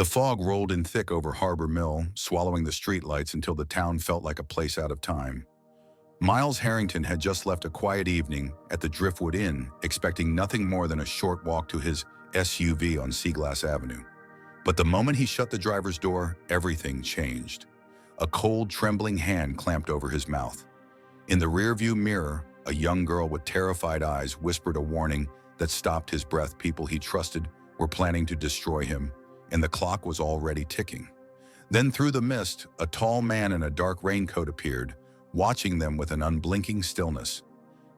The fog rolled in thick over Harbor Mill, swallowing the streetlights until the town felt like a place out of time. Miles Harrington had just left a quiet evening at the Driftwood Inn, expecting nothing more than a short walk to his SUV on Seaglass Avenue. But the moment he shut the driver's door, everything changed. A cold, trembling hand clamped over his mouth. In the rearview mirror, a young girl with terrified eyes whispered a warning that stopped his breath. People he trusted were planning to destroy him, and the clock was already ticking. Then through the mist, a tall man in a dark raincoat appeared, watching them with an unblinking stillness.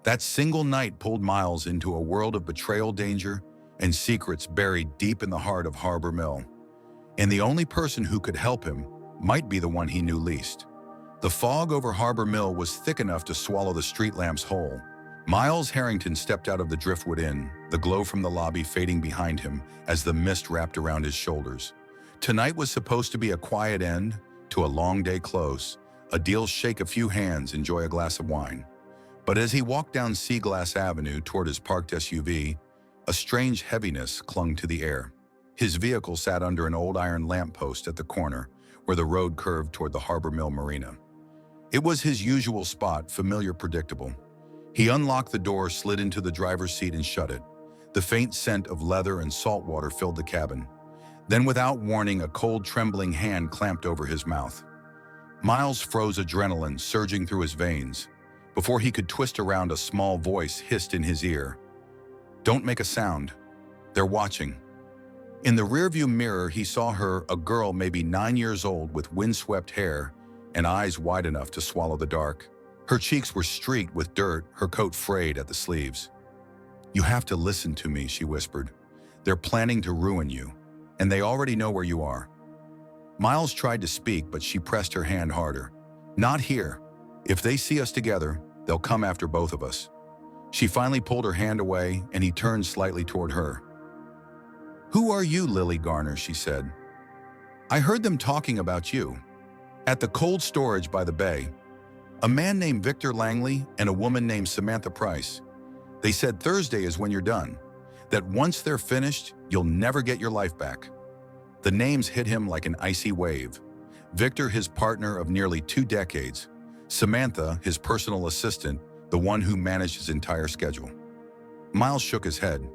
That single night pulled Miles into a world of betrayal, danger, and secrets buried deep in the heart of Harbor Mill. And the only person who could help him might be the one he knew least. The fog over Harbor Mill was thick enough to swallow the street lamps whole. Miles Harrington stepped out of the Driftwood Inn, the glow from the lobby fading behind him as the mist wrapped around his shoulders. Tonight was supposed to be a quiet end to a long day close, a deal shake a few hands, enjoy a glass of wine. But as he walked down Seaglass Avenue toward his parked SUV, a strange heaviness clung to the air. His vehicle sat under an old iron lamppost at the corner, where the road curved toward the Harbor Mill Marina. It was his usual spot, familiar, predictable. He unlocked the door, slid into the driver's seat, and shut it. The faint scent of leather and salt water filled the cabin. Then, without warning, a cold, trembling hand clamped over his mouth. Miles froze, adrenaline surging through his veins. Before he could twist around, a small voice hissed in his ear. "Don't make a sound. They're watching." In the rearview mirror, he saw her, a girl maybe 9 years old with windswept hair and eyes wide enough to swallow the dark. Her cheeks were streaked with dirt, her coat frayed at the sleeves. "You have to listen to me," she whispered. "They're planning to ruin you, and they already know where you are." Miles tried to speak, but she pressed her hand harder. "Not here. If they see us together, they'll come after both of us." She finally pulled her hand away, and he turned slightly toward her. "Who are you, Lily Garner?" she said. "I heard them talking about you. At the cold storage by the bay. A man named Victor Langley and a woman named Samantha Price. They said Thursday is when you're done. That once they're finished, you'll never get your life back." The names hit him like an icy wave. Victor, his partner of nearly 2 decades. Samantha, his personal assistant, the one who managed his entire schedule. Miles shook his head.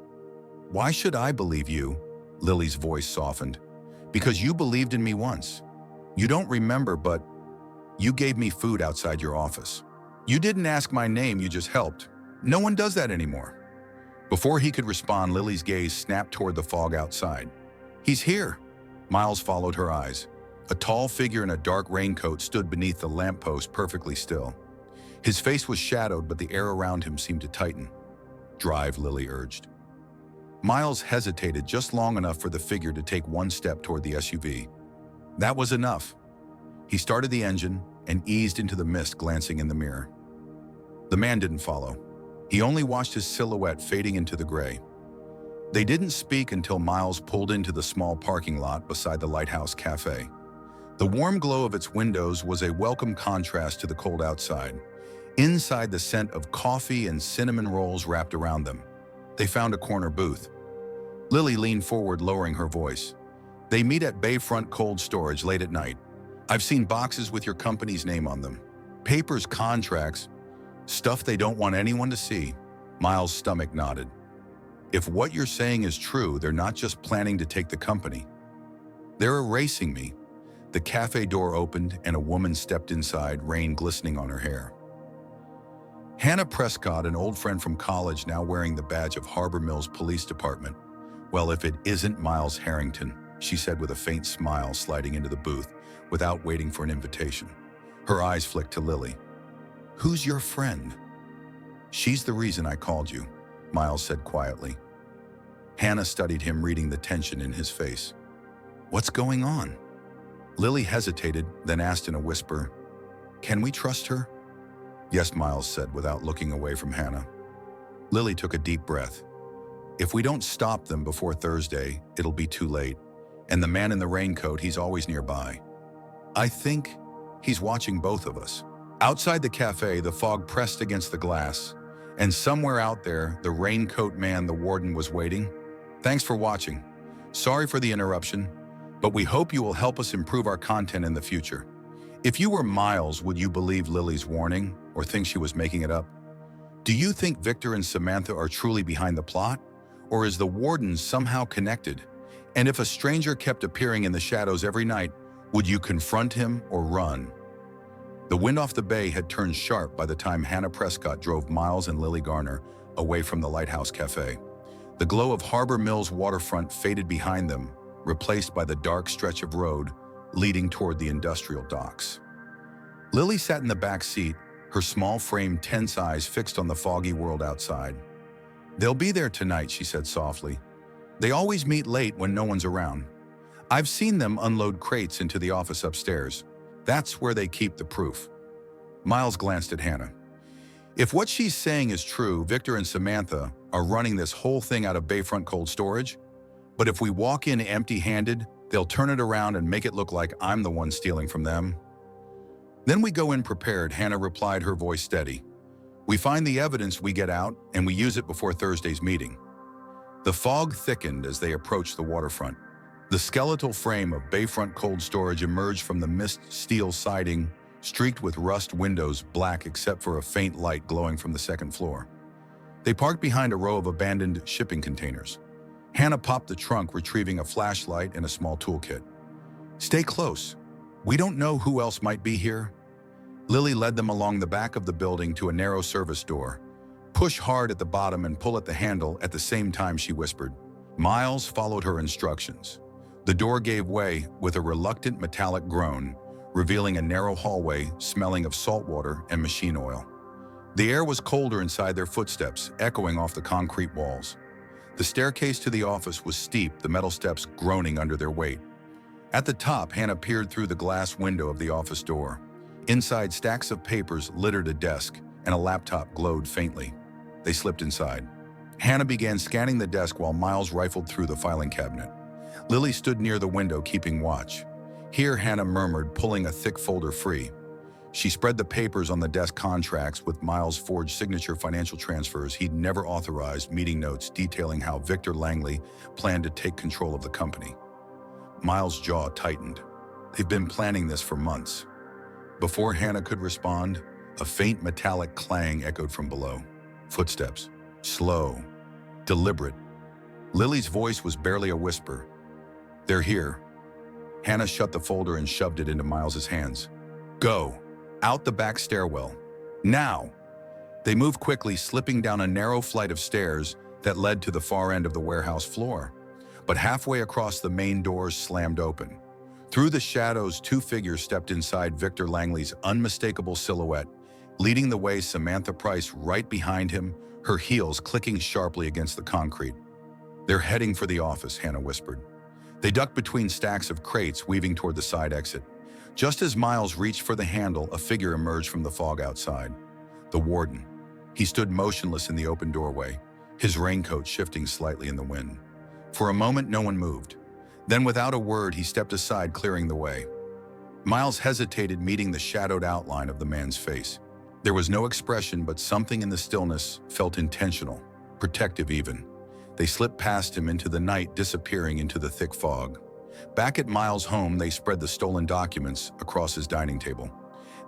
"Why should I believe you?" Lily's voice softened. "Because you believed in me once. You don't remember, but you gave me food outside your office. You didn't ask my name, you just helped. No one does that anymore." Before he could respond, Lily's gaze snapped toward the fog outside. "He's here." Miles followed her eyes. A tall figure in a dark raincoat stood beneath the lamppost, perfectly still. His face was shadowed, but the air around him seemed to tighten. "Drive," Lily urged. Miles hesitated just long enough for the figure to take one step toward the SUV. That was enough. He started the engine and eased into the mist, glancing in the mirror. The man didn't follow. He only watched his silhouette fading into the gray. They didn't speak until Miles pulled into the small parking lot beside the Lighthouse Cafe. The warm glow of its windows was a welcome contrast to the cold outside. Inside, the scent of coffee and cinnamon rolls wrapped around them. They found a corner booth. Lily leaned forward, lowering her voice. "They meet at Bayfront Cold Storage late at night. I've seen boxes with your company's name on them. Papers, contracts, stuff they don't want anyone to see." Miles' stomach nodded. "If what you're saying is true, they're not just planning to take the company. They're erasing me." The cafe door opened and a woman stepped inside, rain glistening on her hair. Hannah Prescott, an old friend from college, now wearing the badge of Harbor Mills Police Department. "Well, if it isn't Miles Harrington," she said with a faint smile, sliding into the booth without waiting for an invitation. Her eyes flicked to Lily. "Who's your friend?" "She's the reason I called you," Miles said quietly. Hannah studied him, reading the tension in his face. "What's going on?" Lily hesitated, then asked in a whisper, "Can we trust her?" "Yes," Miles said without looking away from Hannah. Lily took a deep breath. "If we don't stop them before Thursday, it'll be too late. And the man in the raincoat, he's always nearby. I think he's watching both of us." Outside the cafe, the fog pressed against the glass, and somewhere out there, the raincoat man, the warden, was waiting. "Thanks for watching. Sorry for the interruption. but we hope you will help us improve our content in the future. If you were Miles, would you believe Lily's warning or think she was making it up? Do you think Victor and Samantha are truly behind the plot? Or is the warden somehow connected? And if a stranger kept appearing in the shadows every night, would you confront him or run? The wind off the bay had turned sharp by the time Hannah Prescott drove Miles and Lily Garner away from the Lighthouse Cafe. The glow of Harbor Mills waterfront faded behind them, replaced by the dark stretch of road leading toward the industrial docks. Lily sat in the back seat, her small frame tense eyes fixed on the foggy world outside. "They'll be there tonight," she said softly. "They always meet late when no one's around. I've seen them unload crates into the office upstairs. That's where they keep the proof." Miles glanced at Hannah. If what she's saying is true, Victor and Samantha are running this whole thing out of Bayfront Cold Storage. But if we walk in empty-handed, they'll turn it around and make it look like I'm the one stealing from them. "Then we go in prepared," Hannah replied, her voice steady. "We find the evidence, we get out, and we use it before Thursday's meeting." The fog thickened as they approached the waterfront. The skeletal frame of Bayfront Cold Storage emerged from the mist steel siding, streaked with rust windows black except for a faint light glowing from the second floor. They parked behind a row of abandoned shipping containers. Hannah popped the trunk, retrieving a flashlight and a small toolkit. "Stay close. We don't know who else might be here." Lily led them along the back of the building to a narrow service door. "Push hard at the bottom and pull at the handle at the same time," she whispered. Miles followed her instructions. The door gave way with a reluctant metallic groan, revealing a narrow hallway smelling of salt water and machine oil. The air was colder inside their footsteps, echoing off the concrete walls. The staircase to the office was steep, the metal steps groaning under their weight. At the top, Hannah peered through the glass window of the office door. Inside, stacks of papers littered a desk, and a laptop glowed faintly. They slipped inside. Hannah began scanning the desk while Miles rifled through the filing cabinet. Lily stood near the window, keeping watch. "Here," Hannah murmured, pulling a thick folder free. She spread the papers on the desk: contracts with Miles' forged signature, financial transfers he'd never authorized, meeting notes detailing how Victor Langley planned to take control of the company. Miles' jaw tightened. They've been planning this for months. Before Hannah could respond, a faint metallic clang echoed from below. Footsteps. Slow. Deliberate. Lily's voice was barely a whisper. "They're here." Hannah shut the folder and shoved it into Miles's hands. "Go. Out the back stairwell. Now!" They moved quickly, slipping down a narrow flight of stairs that led to the far end of the warehouse floor. But halfway across, the main doors slammed open. Through the shadows, two figures stepped inside: Victor Langley's unmistakable silhouette, leading the way, Samantha Price right behind him, her heels clicking sharply against the concrete. "They're heading for the office," Hannah whispered. They ducked between stacks of crates, weaving toward the side exit. Just as Miles reached for the handle, a figure emerged from the fog outside. The warden. He stood motionless in the open doorway, his raincoat shifting slightly in the wind. For a moment, no one moved. Then, without a word, he stepped aside, clearing the way. Miles hesitated, meeting the shadowed outline of the man's face. There was no expression, but something in the stillness felt intentional, protective even. They slipped past him into the night, disappearing into the thick fog. Back at Miles' home, they spread the stolen documents across his dining table.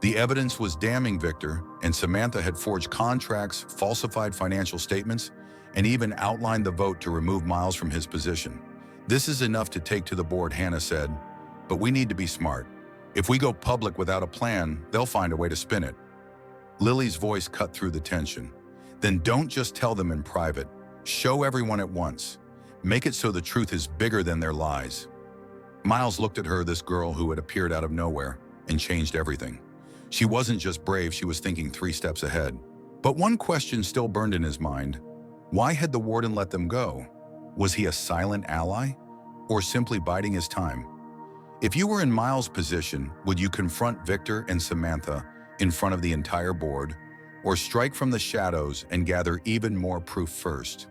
The evidence was damning. Victor and Samantha had forged contracts, falsified financial statements, and even outlined the vote to remove Miles from his position. "This is enough to take to the board," Hannah said, "but we need to be smart. If we go public without a plan, they'll find a way to spin it." Lily's voice cut through the tension. "Then don't just tell them in private. Show everyone at once. Make it so the truth is bigger than their lies." Miles looked at her, this girl who had appeared out of nowhere and changed everything. She wasn't just brave, she was thinking 3 steps ahead. But one question still burned in his mind. Why had the warden let them go? Was he a silent ally, or simply biding his time? If you were in Miles' position, would you confront Victor and Samantha in front of the entire board, or strike from the shadows and gather even more proof first?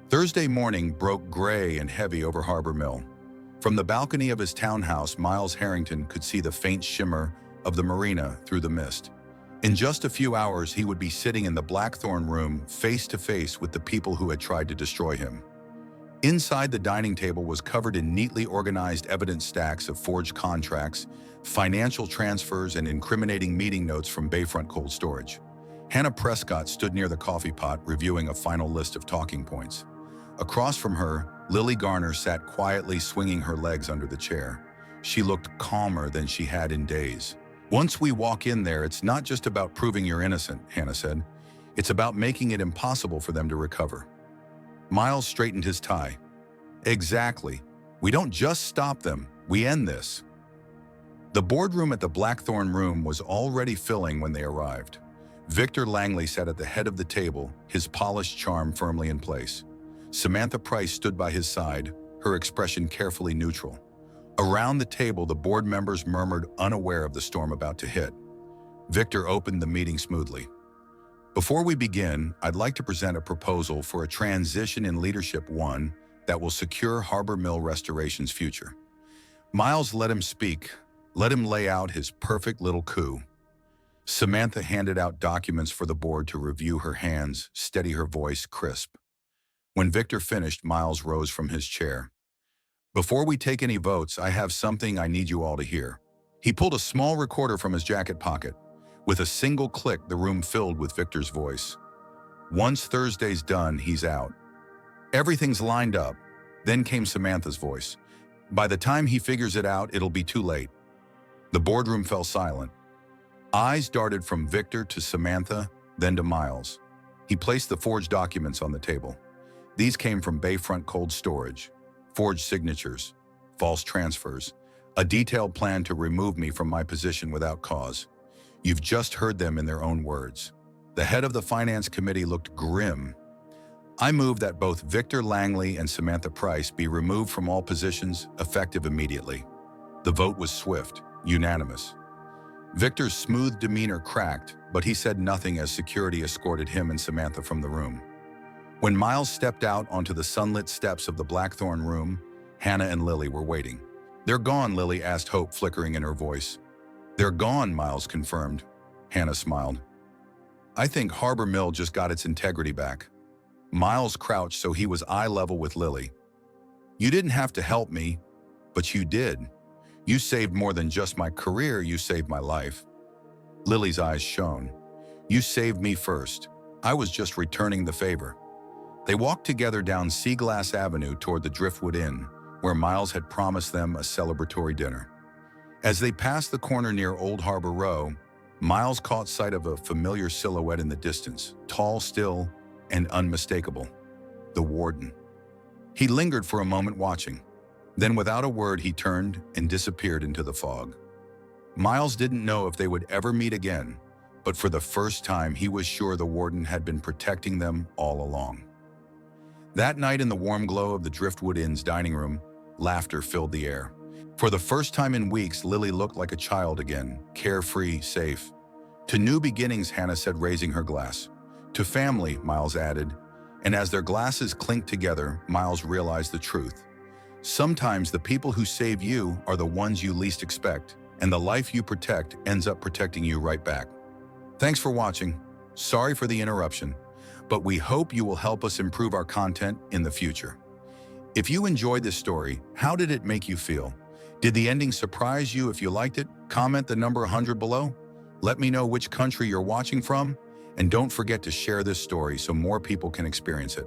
Thursday morning broke gray and heavy over Harbor Mill. From the balcony of his townhouse, Miles Harrington could see the faint shimmer of the marina through the mist. In just a few hours, he would be sitting in the Blackthorn room, face to face with the people who had tried to destroy him. Inside, the dining table was covered in neatly organized evidence stacks of forged contracts, financial transfers, and incriminating meeting notes from Bayfront Cold Storage. Hannah Prescott stood near the coffee pot, reviewing a final list of talking points. Across from her, Lily Garner sat quietly, swinging her legs under the chair. She looked calmer than she had in days. "Once we walk in there, it's not just about proving you're innocent," Hannah said. "It's about making it impossible for them to recover." Miles straightened his tie. "Exactly. We don't just stop them, we end this." The boardroom at the Blackthorn Room was already filling when they arrived. Victor Langley sat at the head of the table, his polished charm firmly in place. Samantha Price stood by his side, her expression carefully neutral. Around the table, the board members murmured, unaware of the storm about to hit. Victor opened the meeting smoothly. "Before we begin, I'd like to present a proposal for a transition in leadership, one that will secure Harbor Mill Restoration's future." Miles let him speak, let him lay out his perfect little coup. Samantha handed out documents for the board to review, her hands steady, her voice crisp. When Victor finished, Miles rose from his chair. "Before we take any votes, I have something I need you all to hear." He pulled a small recorder from his jacket pocket. With a single click, the room filled with Victor's voice. "Once Thursday's done, he's out. Everything's lined up." Then came Samantha's voice. "By the time he figures it out, it'll be too late." The boardroom fell silent. Eyes darted from Victor to Samantha, then to Miles. He placed the forged documents on the table. These came from Bayfront Cold Storage. Forged signatures, false transfers, a detailed plan to remove me from my position without cause. You've just heard them in their own words. The head of the finance committee looked grim. "I move that both Victor Langley and Samantha Price be removed from all positions, effective immediately." The vote was swift, unanimous. Victor's smooth demeanor cracked, but he said nothing as security escorted him and Samantha from the room. When Miles stepped out onto the sunlit steps of the Blackthorn Room, Hannah and Lily were waiting. "They're gone," Lily asked, hope flickering in her voice. "They're gone," Miles confirmed. Hannah smiled. "I think Harbor Mill just got its integrity back." Miles crouched so he was eye level with Lily. "You didn't have to help me, but you did. You saved more than just my career, you saved my life." Lily's eyes shone. "You saved me first. I was just returning the favor." They walked together down Seaglass Avenue toward the Driftwood Inn, where Miles had promised them a celebratory dinner. As they passed the corner near Old Harbor Row, Miles caught sight of a familiar silhouette in the distance, tall, still, and unmistakable. The warden. He lingered for a moment watching. Then without a word, he turned and disappeared into the fog. Miles didn't know if they would ever meet again, but for the first time he was sure the warden had been protecting them all along. That night, in the warm glow of the Driftwood Inn's dining room, laughter filled the air. For the first time in weeks, Lily looked like a child again, carefree, safe. "To new beginnings," Hannah said, raising her glass. "To family," Miles added. And as their glasses clinked together, Miles realized the truth. Sometimes the people who save you are the ones you least expect, and the life you protect ends up protecting you right back. Thanks for watching. Sorry for the interruption, but we hope you will help us improve our content in the future. If you enjoyed this story, how did it make you feel? Did the ending surprise you? If you liked it, comment the number 100 below. Let me know which country you're watching from, and don't forget to share this story so more people can experience it.